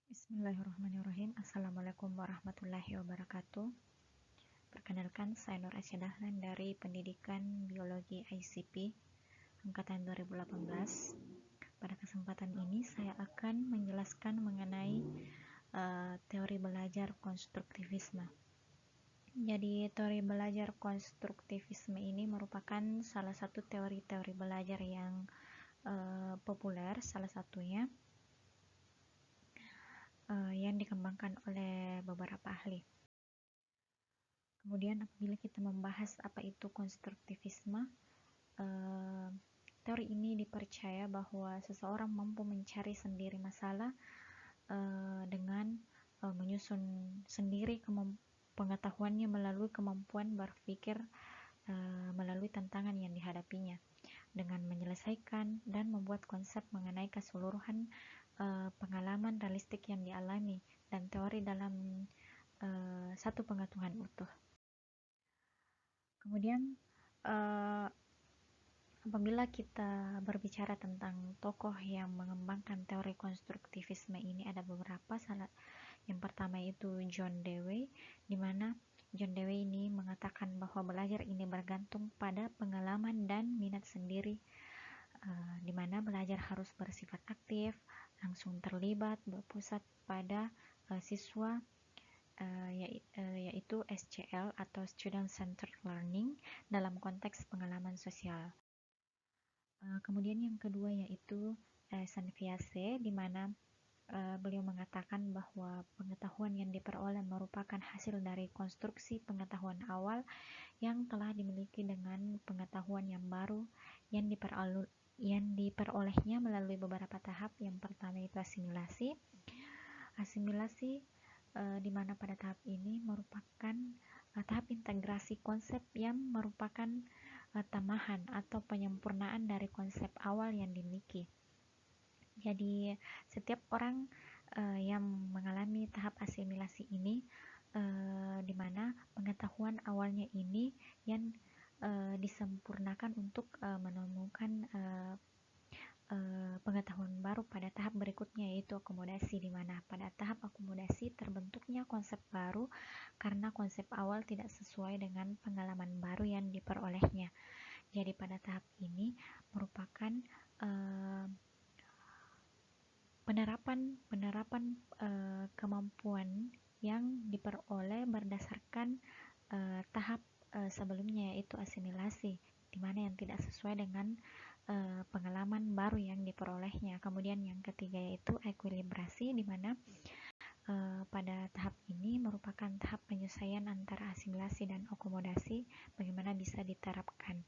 Bismillahirrahmanirrahim. Assalamualaikum warahmatullahi wabarakatuh. Perkenalkan, saya Nur Aisyah Dahlan dari Pendidikan Biologi ICP Angkatan 2018. Pada kesempatan ini saya akan menjelaskan mengenai teori belajar konstruktivisme. Jadi, teori belajar konstruktivisme ini merupakan salah satu teori-teori belajar yang populer, salah satunya yang dikembangkan oleh beberapa ahli. Kemudian apabila kita membahas apa itu konstruktivisme, teori ini dipercaya bahwa seseorang mampu mencari sendiri masalah dengan menyusun sendiri pengetahuannya melalui kemampuan berpikir melalui tantangan yang dihadapinya, dengan menyelesaikan dan membuat konsep mengenai keseluruhan pengalaman realistik yang dialami dan teori dalam satu pengetahuan utuh. Kemudian apabila kita berbicara tentang tokoh yang mengembangkan teori konstruktivisme ini, ada beberapa. Yang pertama itu John Dewey, di mana John Dewey ini mengatakan bahwa belajar ini bergantung pada pengalaman dan minat sendiri, di mana belajar harus bersifat aktif, langsung terlibat, berpusat pada siswa, yaitu SCL atau Student Centered Learning dalam konteks pengalaman sosial. Kemudian yang kedua yaitu Sanfiase, di mana beliau mengatakan bahwa pengetahuan yang diperoleh merupakan hasil dari konstruksi pengetahuan awal yang telah dimiliki dengan pengetahuan yang baru yang diperolehnya melalui beberapa tahap. Yang pertama itu asimilasi, di mana pada tahap ini merupakan tahap integrasi konsep yang merupakan tamahan atau penyempurnaan dari konsep awal yang dimiliki. Jadi setiap orang yang mengalami tahap asimilasi ini, di mana pengetahuan awalnya ini yang disempurnakan untuk menemukan pengetahuan baru pada tahap berikutnya, yaitu akomodasi, di mana pada tahap akomodasi terbentuknya konsep baru karena konsep awal tidak sesuai dengan pengalaman baru yang diperolehnya. Jadi pada tahap ini merupakan penerapan kemampuan yang diperoleh berdasarkan tahap sebelumnya, yaitu asimilasi, di mana yang tidak sesuai dengan pengalaman baru yang diperolehnya. Kemudian yang ketiga yaitu ekuilibrasi, di mana pada tahap ini merupakan tahap penyelesaian antara asimilasi dan akomodasi, bagaimana bisa diterapkan,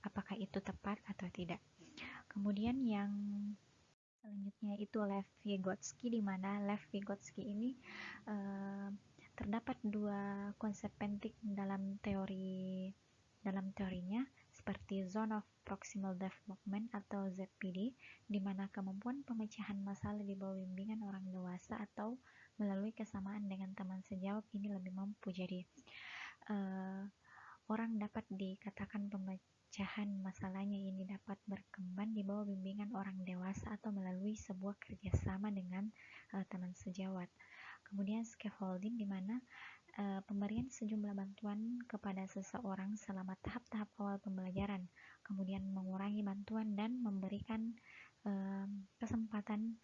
apakah itu tepat atau tidak. Kemudian yang selanjutnya itu Lev-Vygotsky, di mana Lev-Vygotsky ini terdapat dua konsep penting dalam teorinya, seperti Zone of Proximal Development atau ZPD, di mana kemampuan pemecahan masalah di bawah bimbingan orang dewasa atau melalui kesamaan dengan teman sejawat ini lebih mampu. Jadi orang dapat dikatakan pemecahan masalahnya ini dapat berkembang di bawah bimbingan orang dewasa atau melalui sebuah kerjasama dengan teman sejawat. Kemudian scaffolding, di mana pemberian sejumlah bantuan kepada seseorang selama tahap-tahap awal pembelajaran, kemudian mengurangi bantuan dan memberikan kesempatan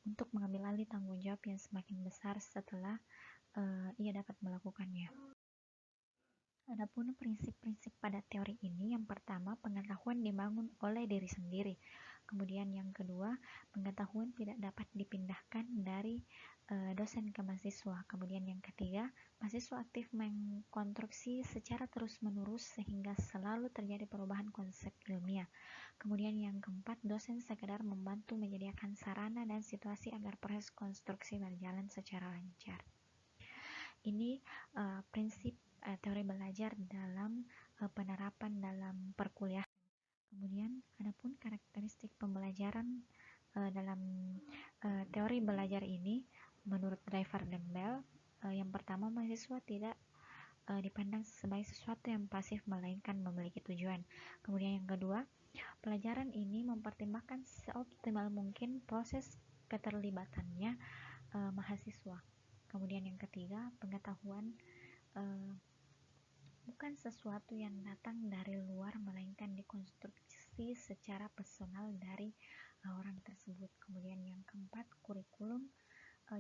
untuk mengambil alih tanggung jawab yang semakin besar setelah ia dapat melakukannya. Adapun prinsip-prinsip pada teori ini, yang pertama, pengetahuan dibangun oleh diri sendiri. Kemudian yang kedua, pengetahuan tidak dapat dipindahkan dari dosen ke mahasiswa. Kemudian yang ketiga, mahasiswa aktif mengkonstruksi secara terus-menerus sehingga selalu terjadi perubahan konsep ilmiah. Kemudian yang keempat, dosen sekedar membantu menyediakan sarana dan situasi agar proses konstruksi berjalan secara lancar. Ini prinsip teori belajar dalam penerapan dalam perkuliahan. Kemudian adapun karakteristik pembelajaran dalam teori belajar ini menurut Driver dan Bell, yang pertama, mahasiswa tidak dipandang sebagai sesuatu yang pasif melainkan memiliki tujuan. Kemudian yang kedua, pelajaran ini mempertimbangkan seoptimal mungkin proses keterlibatannya mahasiswa. Kemudian yang ketiga, pengetahuan bukan sesuatu yang datang dari luar, melainkan dikonstruksi secara personal dari orang tersebut. Kemudian yang keempat, kurikulum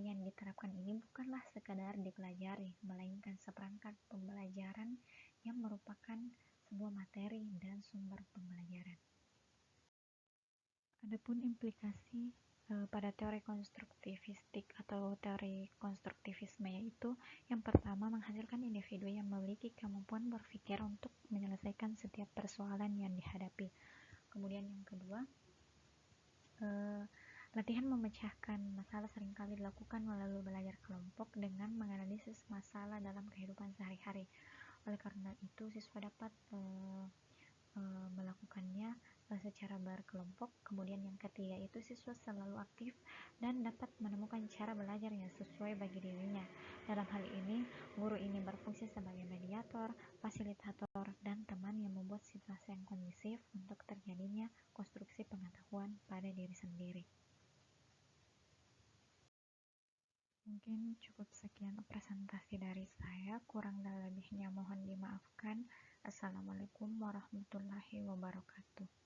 yang diterapkan ini bukanlah sekadar dipelajari, melainkan seperangkat pembelajaran yang merupakan sebuah materi dan sumber pembelajaran. Adapun implikasi pada teori konstruktivistik atau teori konstruktivisme, yaitu yang pertama, menghasilkan individu yang memiliki kemampuan berpikir untuk menyelesaikan setiap persoalan yang dihadapi. Kemudian yang kedua, latihan memecahkan masalah seringkali dilakukan melalui belajar kelompok dengan menganalisis masalah dalam kehidupan sehari-hari. Oleh karena itu, siswa dapat melakukannya secara berkelompok. Kemudian yang ketiga itu, siswa selalu aktif dan dapat menemukan cara belajar yang sesuai bagi dirinya. Dalam hal ini, guru ini berfungsi sebagai mediator, fasilitator, dan teman yang membuat situasi yang kondusif untuk terjadinya konstruksi pengetahuan pada diri sendiri. Mungkin cukup sekian presentasi dari saya, kurang dan lebihnya mohon dimaafkan. Assalamualaikum warahmatullahi wabarakatuh.